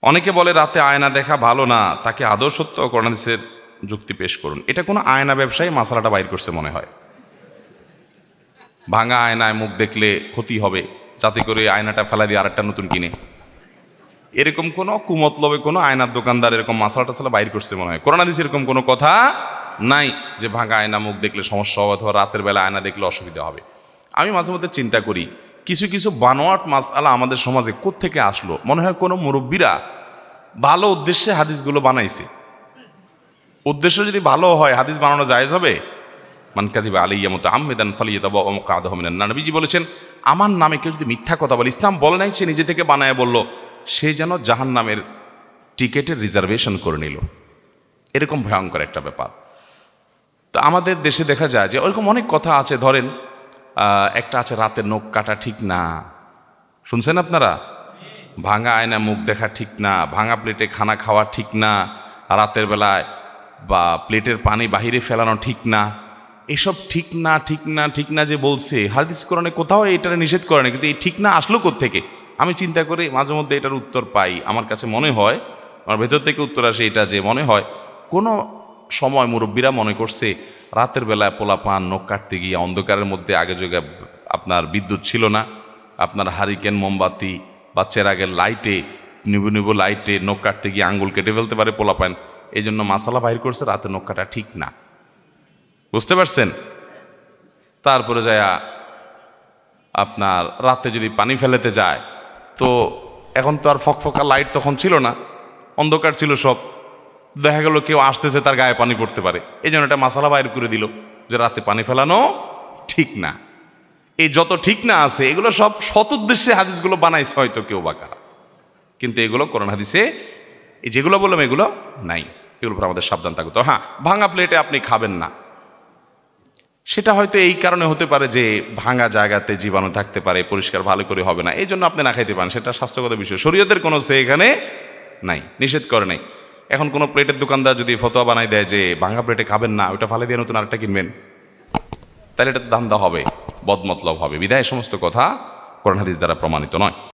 অনেকে বলে রাতে আয়না দেখা ভালো না, তাকে আদৌ সত্য কোরআন হাদিসের যুক্তি পেশ করুন। এটা কোনো আয়না ব্যবসায়ী মাসালাটা বাইর করছে মনে হয়। ভাঙা আয়নায় মুখ দেখলে ক্ষতি হবে, যাতে করে আয়নাটা ফেলা দিয়ে আরেকটা নতুন কিনে, এরকম কোনো কুমতলবে কোনো আয়নার দোকানদার এরকম মাসালা টাসালা বাইর করছে মনে হয়। কোরআন হাদিসে এরকম কোনো কথা নাই যে ভাঙা আয়না মুখ দেখলে সমস্যা হবে অথবা রাতের বেলা আয়না দেখলে অসুবিধা হবে। আমি মাঝে মধ্যে চিন্তা করি, কিছু কিছু বানোয়াট মাসআলা আমাদের সমাজে কোত্থেকে আসলো। মনে হয় কোনো মুরব্বীরা ভালো উদ্দেশ্যে হাদিসগুলো বানাইছে। উদ্দেশ্য যদি ভালো হয় হাদিস বানানো জায়েজ হবে? মান কাযিবা আলাইয়া মুতাআম্মিদান ফালিয়াতাবাওয়া মাকআদাহু মিনান নার। নবীজি বলেছেন, আমার নামে কেউ যদি মিথ্যা কথা বলে, ইসলাম বলে নাই সে নিজে থেকে বানায় বলল, সে যেন জাহান্নামের টিকেটের রিজার্ভেশন করে নিল। এরকম ভয়ঙ্কর একটা ব্যাপার। তো আমাদের দেশে দেখা যায় যে ওরকম অনেক কথা আছে। ধরেন একটা আছে রাতের নখ কাটা ঠিক না, শুনছেন আপনারা? ভাঙা আয়না মুখ দেখা ঠিক না, ভাঙা প্লেটে খানা খাওয়া ঠিক না, রাতের বেলায় বা প্লেটের পানি বাহিরে ফেলানো ঠিক না। এসব ঠিক না ঠিক না ঠিক না যে বলছে, হাদিস কোরআনে কোথাও এটারে নিষেধ করে না, কিন্তু এই ঠিক না আসলো কোত্থেকে? আমি চিন্তা করি মাঝে মধ্যে এটার উত্তর পাই। আমার কাছে মনে হয়, আমার ভেতর থেকে উত্তর আসে এটা যে মনে হয় কোনো সময় মুরব্বীরা মনে করছে রাতের বেলায় পোলাপান নখ কাটতে গিয়ে অন্ধকারের মধ্যে আগে যোগে আপনার বিদ্যুৎ ছিল না, আপনার হারিকেন মোমবাতি বা চেরাগের লাইটে নিবু নিবু লাইটে নখ কাটতে গিয়ে আঙ্গুল কেটে ফেলতে পারে পোলাপান, এই জন্য মাসালা বাইর করছে রাতে নখ কাটা ঠিক না। বুঝতে পারছেন? তারপরে যায় আপনার রাতে যদি পানি ফেলেতে যায়, তো এখন তো আর ফকফকা লাইট তখন ছিল না, অন্ধকার ছিল সব, দেখা গেল কেউ আসতেছে তার গায়ে পানি পড়তে পারে, এই জন্য একটা মাসালা বাইর করে দিল যে রাতে পানি ফেলানো ঠিক না। এই যত ঠিক না আছে এগুলো সব সৎ উদ্দেশ্যে হাদিসগুলো বানাইছে হয়তো কেউ বা কারা, কিন্তু এগুলো কোরআন হাদিসে এই যেগুলো বললাম এগুলো নাই। এগুলোর উপর আমাদের সাবধান থাকতো। হ্যাঁ, ভাঙা প্লেটে আপনি খাবেন না, সেটা হয়তো এই কারণে হতে পারে যে ভাঙা জায়গাতে জীবাণু থাকতে পারে, পরিষ্কার ভালো করে হবে না, এই জন্য আপনি না খাইতে পারেন, সেটা স্বাস্থ্যগত বিষয়। শরীয়তের কোনো সে এখানে নাই, নিষেধ করে নাই। এখন কোনো প্লেটের দোকানদার যদি ফতোয়া বানাই দেয় যে ভাঙা প্লেটে খাবেন না, ওইটা ফালে দিয়ে নতুন আরেকটা কিনবেন, তাহলে এটা তো ধান্দা হবে, বদমতলব হবে। বিধায় সমস্ত কথা কোরআন হাদিস দ্বারা প্রমাণিত নয়।